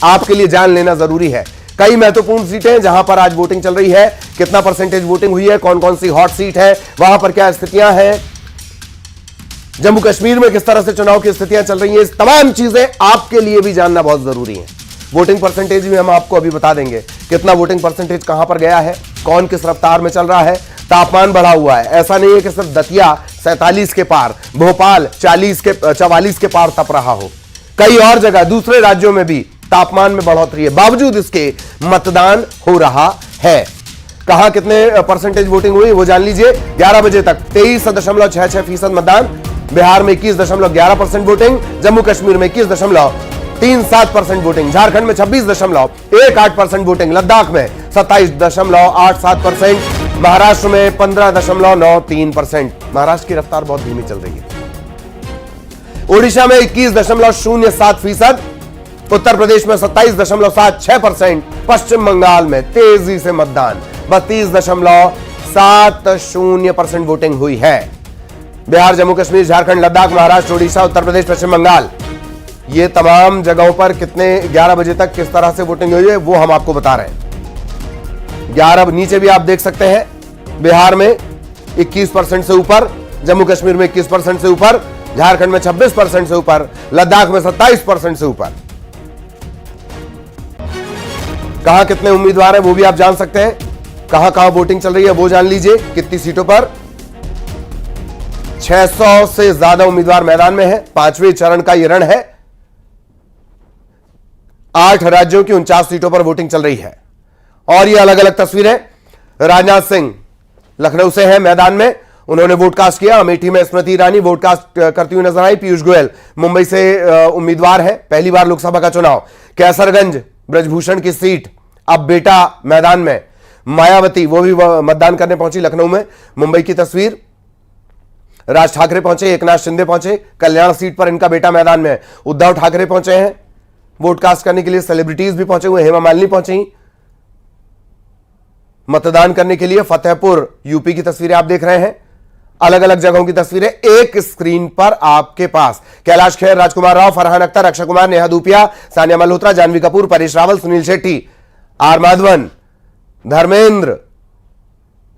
आपके लिए जान लेना जरूरी है। कई महत्वपूर्ण सीटें जहां पर आज वोटिंग चल रही है, कितना परसेंटेज वोटिंग हुई है, कौन कौन सी हॉट सीट है, वहां पर क्या स्थितियां हैं, जम्मू कश्मीर में किस तरह से चुनाव की स्थितियां चल रही हैं, इस तमाम चीजें आपके लिए भी जानना बहुत जरूरी है। वोटिंग परसेंटेज भी हम आपको अभी बता देंगे, कितना वोटिंग परसेंटेज कहां पर गया है, कौन किस रफ्तार में चल रहा है। तापमान बढ़ा हुआ है, ऐसा नहीं है कि सिर्फ दतिया 47 के पार, भोपाल 44 के पार तप रहा हो। कई और जगह दूसरे राज्यों में भी तापमान में बढ़ोतरी है, बावजूद इसके मतदान हो रहा है। कहां कितने परसेंटेज वोटिंग हुई वो जान लीजिए। 11 बजे तक 23.66% मतदान, बिहार में 21.11% वोटिंग, जम्मू कश्मीर में 21.37% वोटिंग, झारखंड में 26.18% वोटिंग, लद्दाख में 27.87%, महाराष्ट्र में 15.93%। महाराष्ट्र की रफ्तार बहुत धीमी चल रही है। ओडिशा में 21.07%, उत्तर प्रदेश में 27.76%, पश्चिम बंगाल में तेजी से मतदान 32.70% वोटिंग हुई है। बिहार, जम्मू कश्मीर, झारखंड, लद्दाख, महाराष्ट्र, ओडिशा, उत्तर प्रदेश, पश्चिम बंगाल, ये तमाम जगहों पर कितने 11 बजे तक किस तरह से वोटिंग हुई है वो हम आपको बता रहे हैं। 11 नीचे भी आप देख सकते हैं, बिहार में 21% से ऊपर, जम्मू कश्मीर में 21% से ऊपर, झारखंड में 26% से ऊपर, लद्दाख में 27% से ऊपर। कहां कितने उम्मीदवार हैं वो भी आप जान सकते हैं, कहां कहां वोटिंग चल रही है वो जान लीजिए। कितनी सीटों पर 600 से ज्यादा उम्मीदवार मैदान में हैं। 5वें चरण का यह रण है। 8 राज्यों की 49 सीटों पर वोटिंग चल रही है। और ये अलग अलग तस्वीरें, राजनाथ सिंह लखनऊ से हैं मैदान में, उन्होंने वोट कास्ट किया। अमेठी में स्मृति ईरानी वोट कास्ट करती हुई नजर आई। पीयूष गोयल मुंबई से उम्मीदवार है, पहली बार लोकसभा का चुनाव। कैसरगंज ब्रजभूषण की सीट, अब बेटा मैदान में। मायावती वो भी मतदान करने पहुंची लखनऊ में। मुंबई की तस्वीर, राज ठाकरे पहुंचे, एकनाथ शिंदे पहुंचे, कल्याण सीट पर इनका बेटा मैदान में। उद्धव ठाकरे पहुंचे हैं वोट कास्ट करने के लिए। सेलिब्रिटीज भी पहुंचे हुए, हेमा मालिनी पहुंची मतदान करने के लिए। फतेहपुर यूपी की तस्वीरें आप देख रहे हैं, अलग अलग जगहों की तस्वीरें एक स्क्रीन पर आपके पास। कैलाश खेर, राजकुमार राव, फरहान अख्तर, अक्षय कुमार, नेहा धूपिया, सानिया मल्होत्रा, जानवी कपूर, परेश रावल, सुनील शेट्टी, आर माधवन, धर्मेंद्र,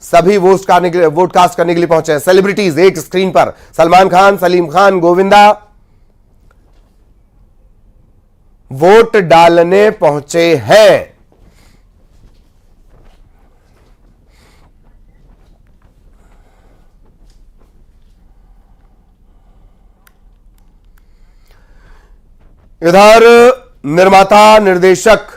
सभी वोट कास्ट करने के लिए पहुंचे हैं। सेलिब्रिटीज एक स्क्रीन पर, सलमान खान, सलीम खान, गोविंदा वोट डालने पहुंचे हैं। इधर निर्माता निर्देशक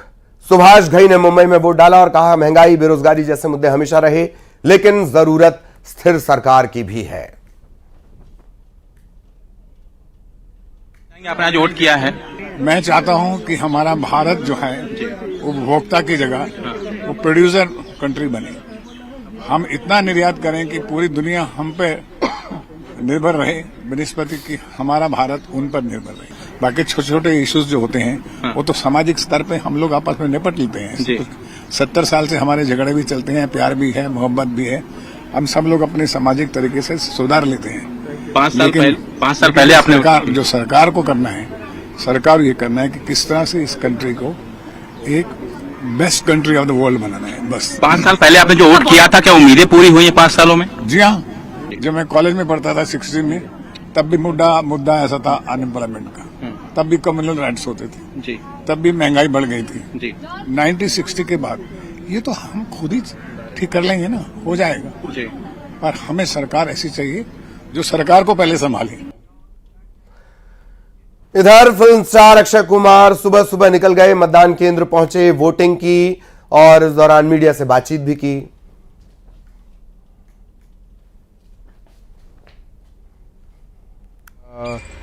सुभाष घई ने मुंबई में वोट डाला और कहा, महंगाई, बेरोजगारी जैसे मुद्दे हमेशा रहे, लेकिन जरूरत स्थिर सरकार की भी है। आपने आज वोट किया है। मैं चाहता हूं कि हमारा भारत जो है वो उपभोक्ता की जगह वो प्रोड्यूसर कंट्री बने। हम इतना निर्यात करें कि पूरी दुनिया हम पे निर्भर रहे, बनिस्पति कि हमारा भारत उन पर निर्भर रहे। बाकी छोटे छोटे इश्यूज जो होते हैं वो तो सामाजिक स्तर पे हम लोग आपस में निपट लेते हैं। 70 साल से हमारे झगड़े भी चलते हैं, प्यार भी है, मोहब्बत भी है, हम सब लोग अपने सामाजिक तरीके से सुधार लेते हैं। 5 साल पहले आपने जो सरकार को करना है, सरकार ये करना है कि किस तरह से इस कंट्री को एक best country of the world बनाना है, बस। 5 साल पहले आपने जो वोट किया था, क्या उम्मीदें पूरी हुई हैं 5 सालों में? जी हाँ, जब मैं कॉलेज में पढ़ता था 60 में, तब भी मुद्दा ऐसा था अनएम्प्लॉयमेंट का, तब भी कम्युनल राइट्स होते थे जी, तब भी महंगाई बढ़ गई थी जी। 1960 के बाद ये तो हम खुद ही ठीक कर लेंगे ना, हो जाएगा जी। पर हमें सरकार ऐसी चाहिए जो सरकार को पहले संभाले। इधर फिल्म स्टार अक्षय कुमार सुबह सुबह निकल गए, मतदान केंद्र पहुंचे, वोटिंग की और इस दौरान मीडिया से बातचीत भी की।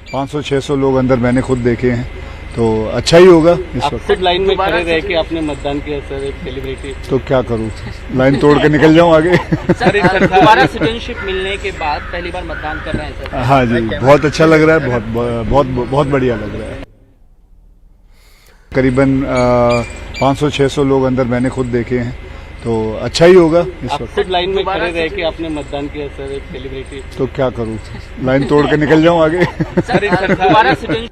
500-600 लोग अंदर मैंने खुद देखे हैं, तो अच्छा ही होगा। इस वक्त खुद लाइन में खड़े रह के आपने मतदान किया सर, एक सेलिब्रिटी, तो क्या करूं, लाइन तोड़ के निकल जाऊं आगे। सर दोबारा सिटीजनशिप मिलने के बाद पहली बार मतदान कर रहे हैं सर? हाँ जी, बहुत अच्छा लग रहा है, बहुत बढ़िया लग रहा है। करीबन 500-600 लोग अंदर मैंने खुद देखे हैं, तो अच्छा ही होगा। इस वक्त खुद लाइन में खड़े रह के आपने मतदान किया सर, एक सेलिब्रिटी, तो क्या करूं, लाइन तोड़ के निकल जाऊं आगे। सर दोबारा सिटीजनशिप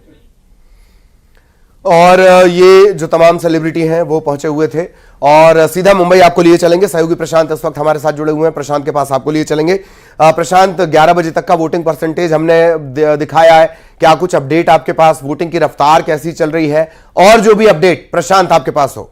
और ये जो तमाम सेलिब्रिटी हैं वो पहुंचे हुए थे और सीधा मुंबई आपको लिए चलेंगे। सहयोगी प्रशांत इस वक्त हमारे साथ जुड़े हुए हैं, प्रशांत के पास आपको लिए चलेंगे। प्रशांत, 11 बजे तक का वोटिंग परसेंटेज हमने दिखाया है, क्या कुछ अपडेट आपके पास, वोटिंग की रफ्तार कैसी चल रही है, और जो भी अपडेट प्रशांत आपके पास हो?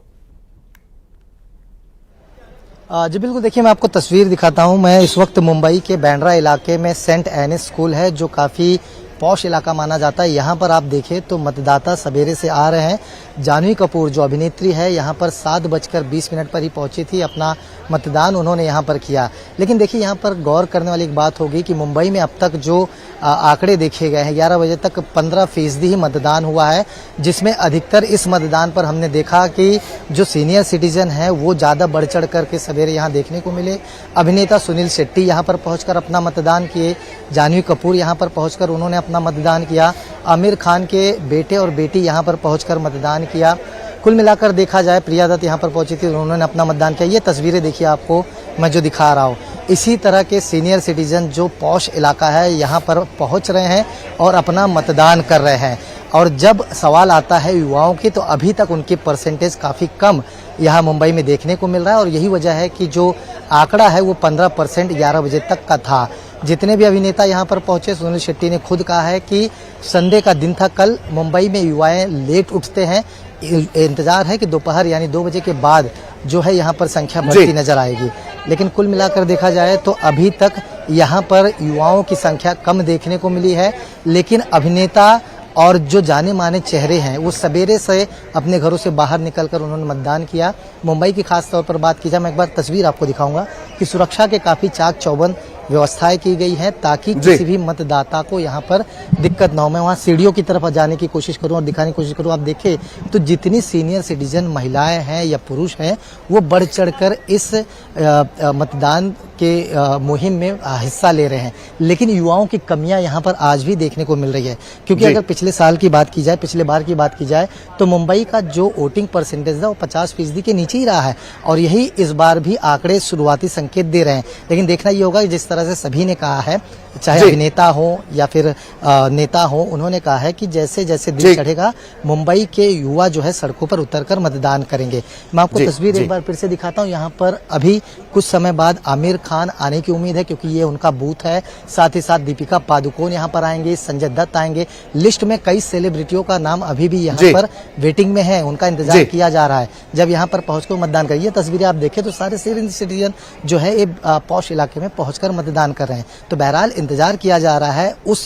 जी बिल्कुल, देखिए मैं आपको तस्वीर दिखाता हूं। मैं इस वक्त मुंबई के बैंड्रा इलाके में सेंट एनिस स्कूल है, जो काफ़ी पॉश इलाका माना जाता है। यहाँ पर आप देखें तो मतदाता सवेरे से आ रहे हैं। जानवी कपूर जो अभिनेत्री है यहाँ पर 7:20 पर ही पहुंची थी, अपना मतदान उन्होंने यहाँ पर किया। लेकिन देखिए यहाँ पर गौर करने वाली एक बात होगी कि मुंबई में अब तक जो आंकड़े देखे गए हैं, 11 बजे तक 15% ही मतदान हुआ है, जिसमें अधिकतर इस मतदान पर हमने देखा कि जो सीनियर सिटीजन है वो ज़्यादा बढ़ चढ़ करके सवेरे यहाँ देखने को मिले। अभिनेता सुनील शेट्टी यहाँ पर पहुँचकर अपना मतदान किए, जानवी कपूर यहाँ पर पहुँचकर उन्होंने अपना मतदान किया, आमिर खान के बेटे और बेटी यहाँ पर पहुँचकर मतदान किया। कुल मिलाकर देखा जाए प्रिया दत्त यहाँ पर पहुंची थी, उन्होंने अपना मतदान किया। ये तस्वीरें देखिए आपको मैं जो दिखा रहा हूँ, इसी तरह के सीनियर सिटीजन जो पॉश इलाका है यहाँ पर पहुँच रहे हैं और अपना मतदान कर रहे हैं। और जब सवाल आता है युवाओं की, तो अभी तक उनकी परसेंटेज काफ़ी कम यहाँ मुंबई में देखने को मिल रहा है और यही वजह है कि जो आंकड़ा है वो 15% 11 बजे तक का था। जितने भी अभिनेता यहाँ पर पहुंचे, सुनील शेट्टी ने खुद कहा है कि संडे का दिन था कल, मुंबई में युवाएं लेट उठते हैं, इंतजार है कि दोपहर यानी 2 बजे के बाद जो है यहाँ पर संख्या बढ़ती नजर आएगी। लेकिन कुल मिलाकर देखा जाए तो अभी तक यहाँ पर युवाओं की संख्या कम देखने को मिली है। लेकिन अभिनेता और जो जाने माने चेहरे हैं वो सवेरे से अपने घरों से बाहर निकलकर उन्होंने मतदान किया। मुंबई की खास तौर पर बात की जाए, मैं एक बार तस्वीर आपको दिखाऊंगा कि सुरक्षा के काफ़ी चाक चौबंद व्यवस्थाएं की गई हैं ताकि किसी भी मतदाता को यहाँ पर दिक्कत ना हो। मैं वहाँ सीढ़ियों की तरफ जाने की कोशिश करूँ और दिखाने की कोशिश करूँ। आप देखें तो जितनी सीनियर सिटीजन महिलाएं हैं या पुरुष हैं वो बढ़ चढ़कर इस मतदान के मुहिम में हिस्सा ले रहे हैं। लेकिन युवाओं की कमियां यहाँ पर आज भी देखने को मिल रही है, क्योंकि अगर पिछले साल की बात की जाए, पिछले बार की बात की जाए, तो मुंबई का जो वोटिंग परसेंटेज है वो 50% के नीचे ही रहा है और यही इस बार भी आंकड़े शुरुआती संकेत दे रहे हैं। लेकिन देखना ये होगा कि जिस तरह से सभी ने कहा है, चाहे अभिनेता हो या फिर नेता हो, उन्होंने कहा है कि जैसे जैसे दिन चढ़ेगा मुंबई के युवा जो है सड़कों पर उतरकर मतदान करेंगे। मैं आपको तस्वीर एक बार फिर से दिखाता हूँ। यहाँ पर अभी कुछ समय बाद आमिर खान आने की उम्मीद है, क्योंकि ये उनका बूथ है। साथ ही साथ दीपिका पादुकोण यहाँ पर आएंगे, संजय दत्त आएंगे। लिस्ट में कई सेलिब्रिटियों का नाम अभी भी यहाँ पर वेटिंग में है, उनका इंतजार किया जा रहा है जब यहाँ पर पहुंचकर मतदान करें। ये तस्वीरें आप देखें तो सारे सीनियर सिटीजन जो है ये पॉश इलाके में पहुंचकर मतदान कर रहे हैं। तो बहरहाल इंतजार किया जा रहा है उस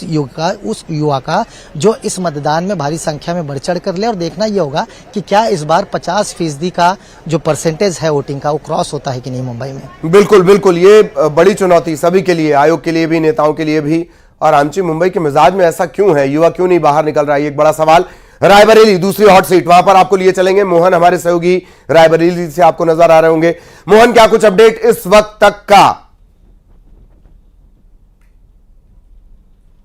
युवा का जो इस मतदान में भारी संख्या में बढ़ चढ़ कर ले, और देखना यह होगा कि क्या इस बार 50% का जो परसेंटेज है वोटिंग का वो क्रॉस होता है कि नहीं मुंबई में। बिल्कुल बिल्कुल, ये बड़ी चुनौती सभी के लिए, आयोग के लिए भी, नेताओं के लिए भी। और आमची मुंबई के मिजाज में ऐसा क्यों है, युवा क्यों नहीं बाहर निकल रहा है, ये एक बड़ा सवाल। रायबरेली दूसरी हॉट सीट, वहां पर आपको लिए चलेंगे। मोहन हमारे सहयोगी रायबरेली से आपको नजर आ रहे होंगे। मोहन, क्या कुछ अपडेट इस वक्त तक का?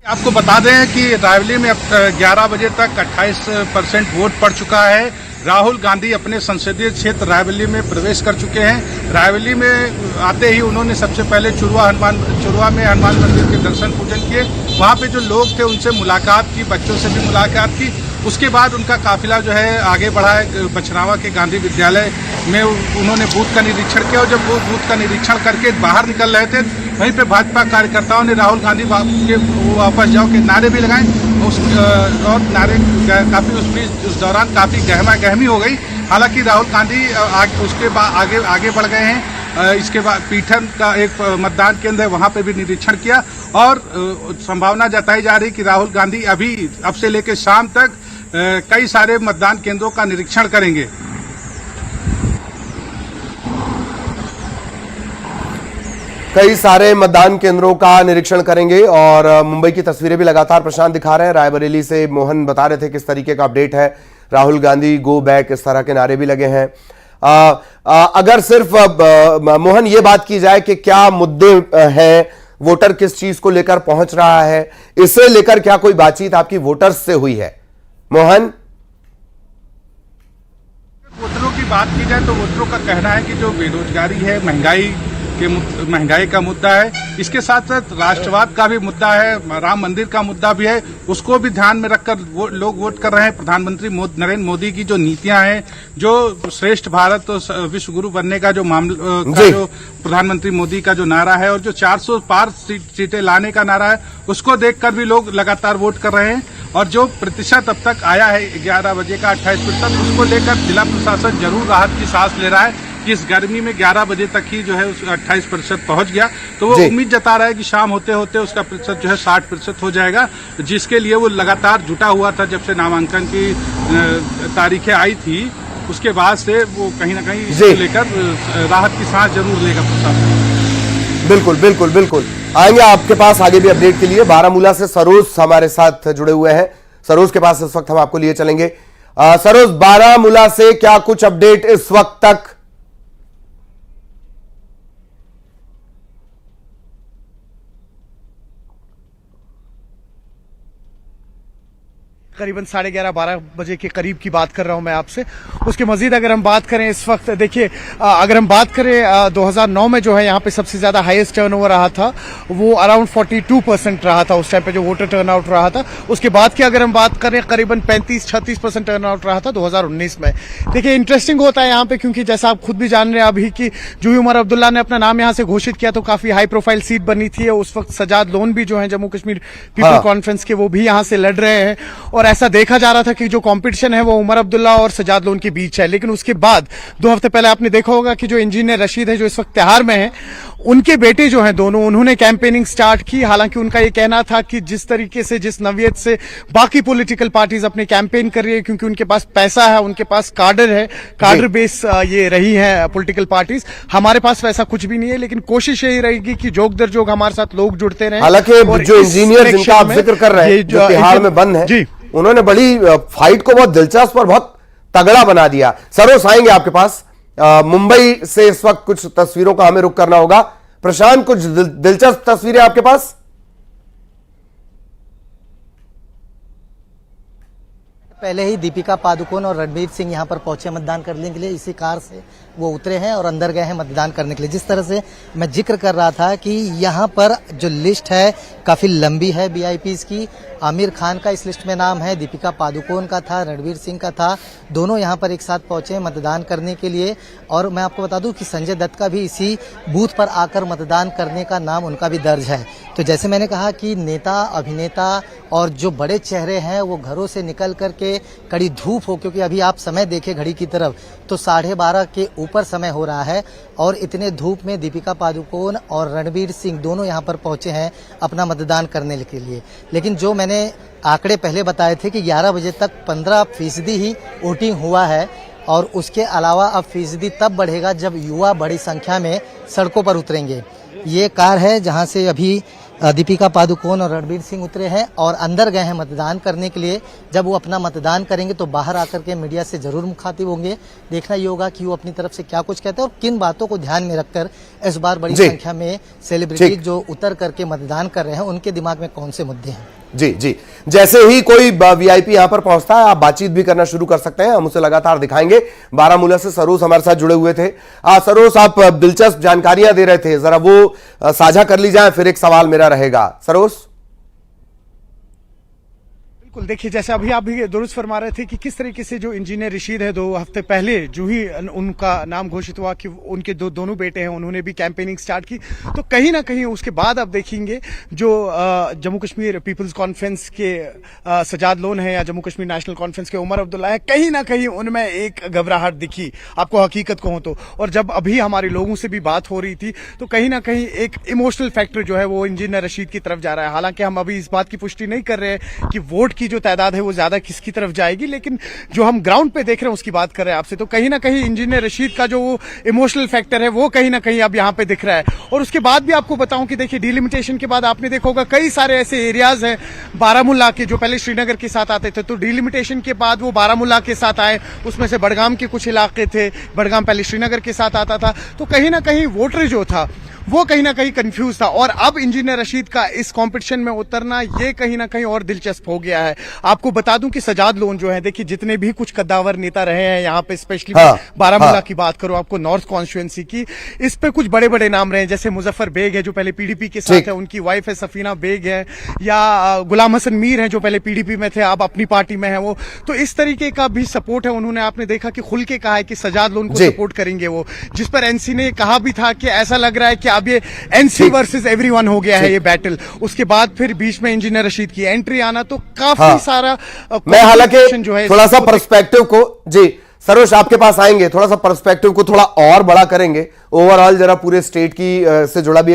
आपको बता दें कि रायबरेली में अब 11 बजे तक 28% वोट पड़ चुका है। राहुल गांधी अपने संसदीय क्षेत्र रायबरेली में प्रवेश कर चुके हैं। रायबरेली में आते ही उन्होंने सबसे पहले चुरवा में हनुमान मंदिर के दर्शन पूजन किए। वहां पे जो लोग थे उनसे मुलाकात की, बच्चों से भी मुलाकात की। उसके बाद उनका काफिला जो है आगे बढ़ा है। बछरावा के गांधी विद्यालय में उन्होंने बूथ का निरीक्षण किया और जब वो बूथ का निरीक्षण करके बाहर निकल रहे थे, वहीं पे भाजपा कार्यकर्ताओं ने राहुल गांधी के वापस जाओ के नारे भी लगाए और नारे काफी उस दौरान काफी गहमी हो गई। हालांकि राहुल गांधी उसके बाद आगे बढ़ गए हैं। इसके बाद पीठन का एक मतदान केंद्र है, वहां पे भी निरीक्षण किया और संभावना जताई जा रही कि राहुल गांधी अभी अब से लेकर शाम तक कई सारे मतदान केंद्रों का निरीक्षण करेंगे। कई सारे मतदान केंद्रों का निरीक्षण करेंगे और मुंबई की तस्वीरें भी लगातार प्रशांत दिखा रहे हैं। रायबरेली से मोहन बता रहे थे किस तरीके का अपडेट है। राहुल गांधी गो बैक, इस तरह के नारे भी लगे हैं। अगर सिर्फ मोहन ये बात की जाए कि क्या मुद्दे हैं, वोटर किस चीज को लेकर पहुंच रहा है, इसे लेकर क्या कोई बातचीत आपकी वोटर्स से हुई है? मोहन, वोटरों की बात की जाए तो वोटरों का कहना है कि जो बेरोजगारी है, महंगाई महंगाई का मुद्दा है। इसके साथ साथ राष्ट्रवाद का भी मुद्दा है, राम मंदिर का मुद्दा भी है, उसको भी ध्यान में रखकर लोग वोट कर रहे हैं। प्रधानमंत्री नरेंद्र मोदी की जो नीतियां हैं, जो श्रेष्ठ भारत और विश्व गुरु बनने का जो मामला जो प्रधानमंत्री मोदी का जो नारा है और जो 400 पार सीटें लाने का नारा है, उसको देखकर भी लोग लगातार वोट कर रहे हैं। और जो प्रतिशत अब तक आया है 11 बजे का 28%, उसको लेकर जिला प्रशासन जरूर राहत की सांस ले रहा है कि इस गर्मी में 11 बजे तक ही जो है 28% पहुंच गया। तो वो उम्मीद जता रहा है कि शाम होते होते उसका प्रतिशत जो है 60% हो जाएगा, जिसके लिए वो लगातार जुटा हुआ था। जब से नामांकन की तारीखें आई थी, उसके बाद से वो कहीं ना कहीं इसको लेकर राहत की सांस जरूर लेगा प्रशासन। बिल्कुल बिल्कुल बिल्कुल, आएंगे आपके पास आगे भी अपडेट के लिए। बारामूला से सरोज हमारे साथ जुड़े हुए हैं। सरोज के पास इस वक्त हम आपको लिए चलेंगे। सरोज, बारामूला से क्या कुछ अपडेट इस वक्त तक? करीबन 11:30-12 बजे के करीब की बात कर रहा हूं मैं आपसे। उसके मजीद अगर हम बात करें इस वक्त, देखिए अगर हम बात करें 2009 में जो है यहाँ पे सबसे ज्यादा हाईएस्ट टर्नओवर रहा था, वो अराउंड 42% रहा था उस टाइम पे जो वोटर टर्नआउट रहा था। उसके बाद की अगर हम बात करें करीबन 35-36% टर्नआउट रहा था 2019 में। देखिए इंटरेस्टिंग होता है यहाँ पे, क्योंकि जैसा आप खुद भी जान रहे हैं अभी कि जूही उमर अब्दुल्ला ने अपना नाम यहाँ से घोषित किया तो काफी हाई प्रोफाइल सीट बनी थी। उस वक्त सजाद लोन भी जो है जम्मू कश्मीर पीपल कॉन्फ्रेंस के, वो भी यहाँ से लड़ रहे हैं। और ऐसा देखा जा रहा था कि जो कंपटीशन है वो उमर अब्दुल्ला और सजाद लोन के बीच है। लेकिन उसके बाद 2 हफ्ते पहले आपने देखा होगा कि जो इंजीनियर रशीद है जो इस वक्त तिहाड़ में है, उनके बेटे जो हैं दोनों, उन्होंने कैंपेनिंग स्टार्ट की। हालांकि उनका ये कहना था कि जिस तरीके से, जिस नवियत से बाकी पॉलिटिकल पार्टीज अपनी कैंपेन कर रही है, क्योंकि उनके पास पैसा है, उनके पास कार्डर है, कार्डर बेस ये रही है पॉलिटिकल पार्टीज, हमारे पास वैसा कुछ भी नहीं है। लेकिन कोशिश यही रहेगी कि जोग दर जोग हमारे साथ लोग जुड़ते रहे। हालांकि जो इंजीनियर जिनका आप जिक्र कर रहे हैं, जो तिहाड़ में बंद है, उन्होंने बड़ी फाइट को बहुत दिलचस्प और बहुत तगड़ा बना दिया। सरोज, आएंगे आपके पास। मुंबई से इस वक्त कुछ तस्वीरों का हमें रुख करना होगा। प्रशांत, कुछ दिलचस्प तस्वीरें आपके पास? पहले ही दीपिका पादुकोण और रणबीर सिंह यहाँ पर पहुंचे मतदान करने के लिए। इसी कार से वो उतरे हैं और अंदर गए हैं मतदान करने के लिए। जिस तरह से मैं जिक्र कर रहा था कि यहाँ पर जो लिस्ट है काफी लंबी है वीआईपीज की। आमिर खान का इस लिस्ट में नाम है, दीपिका पादुकोण का था, रणबीर सिंह का था। दोनों यहाँ पर एक साथ पहुंचे मतदान करने के लिए। और मैं आपको बता दूं कि संजय दत्त का भी इसी बूथ पर आकर मतदान करने का नाम उनका भी दर्ज है। तो जैसे मैंने कहा कि नेता, अभिनेता और जो बड़े चेहरे हैं वो घरों से निकल करके, कड़ी धूप हो, क्योंकि अभी आप समय देखें घड़ी की तरफ तो 12:30 के ऊपर समय हो रहा है, और इतने धूप में दीपिका पादुकोण और रणबीर सिंह दोनों यहाँ पर पहुंचे हैं अपना मतदान करने के लिए। लेकिन जो मैंने आंकड़े पहले बताए थे कि 11 बजे तक 15% ही वोटिंग हुआ है, और उसके अलावा अब फीसदी तब बढ़ेगा जब युवा बड़ी संख्या में सड़कों पर उतरेंगे। ये कार है जहां से अभी दीपिका पादुकोण और रणबीर सिंह उतरे हैं और अंदर गए हैं मतदान करने के लिए। जब वो अपना मतदान करेंगे तो बाहर आकर के मीडिया से जरूर मुखातिब होंगे। देखना ये होगा कि वो अपनी तरफ से क्या कुछ कहते हैं और किन बातों को ध्यान में रखकर इस बार बड़ी संख्या में सेलिब्रिटी जो उतर करके मतदान कर रहे हैं उनके दिमाग में कौन से मुद्दे हैं। जी जी, जैसे ही कोई वीआईपी यहां पर पहुंचता है आप बातचीत भी करना शुरू कर सकते हैं, हम उसे लगातार दिखाएंगे। बारामूला से सरोज हमारे साथ जुड़े हुए थे। सरोज, आप दिलचस्प जानकारियां दे रहे थे, जरा वो साझा कर ली जाए, फिर एक सवाल मेरा रहेगा। सरोज, बिल्कुल, देखिए जैसे अभी आप भी दुरुस्त फरमा रहे थे कि किस तरीके से जो इंजीनियर रशीद है 2 हफ्ते पहले जो ही उनका नाम घोषित हुआ कि उनके दोनों बेटे हैं, उन्होंने भी कैंपेनिंग स्टार्ट की। तो कहीं ना कहीं उसके बाद आप देखेंगे जो जम्मू कश्मीर पीपल्स कॉन्फ्रेंस के सजाद लोन है या जम्मू कश्मीर नेशनल कॉन्फ्रेंस के उमर अब्दुल्ला है, कहीं ना कहीं उनमें एक घबराहट दिखी, आपको हकीकत कहूं तो। और जब अभी हमारे लोगों से भी बात हो रही थी तो कहीं ना कहीं एक इमोशनल फैक्टर जो है वो इंजीनियर रशीद की तरफ जा रहा है। हालांकि हम अभी इस बात की पुष्टि नहीं कर रहे हैं कि वोट की जो तादाद है वो ज्यादा किसकी तरफ जाएगी, लेकिन जो हम ग्राउंड पे देख रहे हैं उसकी बात कर रहे हैं आपसे, तो कहीं ना कहीं इंजीनियर रशीद का जो इमोशनल फैक्टर है वो कहीं ना कहीं अब यहाँ पे दिख रहा है। और उसके बाद भी आपको बताऊं कि देखिए डिलिमिटेशन के बाद आपने देखा होगा कई सारे ऐसे एरियाज हैं बारामूला के जो पहले श्रीनगर के साथ आते थे, तो डिलिमिटेशन के बाद वो बारामूला के साथ आए। उसमें से बड़गाम के कुछ इलाके थे, बड़गाम पहले श्रीनगर के साथ आता था। तो कहीं ना कहीं वोटर जो था वो कहीं ना कहीं कंफ्यूज था। और अब इंजीनियर रशीद का इस कंपटीशन में उतरना ये कहीं ना कहीं और दिलचस्प हो गया है। आपको बता दूं कि सजाद लोन जो है, देखिए जितने भी कुछ कद्दावर नेता रहे हैं यहाँ पे, स्पेशली बारामूला की बात करूं आपको, नॉर्थ कॉन्स्टिट्यूएंसी की, इस पे कुछ बड़े बड़े नाम रहे हैं, जैसे मुजफ्फर बेग है जो पहले पीडीपी के साथ है, उनकी वाइफ है सफीना बेग है, या गुलाम हसन मीर है जो पहले पीडीपी में थे, अब अपनी पार्टी में है वो। तो इस तरीके का भी सपोर्ट है। उन्होंने, आपने देखा कि खुल के कहा है कि सजाद लोन को सपोर्ट करेंगे वो, जिस पर एनसी ने कहा भी था कि ऐसा लग रहा है कि अब ये एनसी वर्सेस एवरीवन हो गया है ये बैटल। उसके बाद फिर बीच में इंजीनियर रशीद की एंट्री आना, तो काफी सारा मैं हालांकि जो है थोड़ा सा पर्सपेक्टिव को, जी सरोज आपके पास आएंगे, थोड़ा सा पर्सपेक्टिव को थोड़ा और बड़ा करेंगे, ओवरऑल जरा पूरे स्टेट की से जुड़ा भी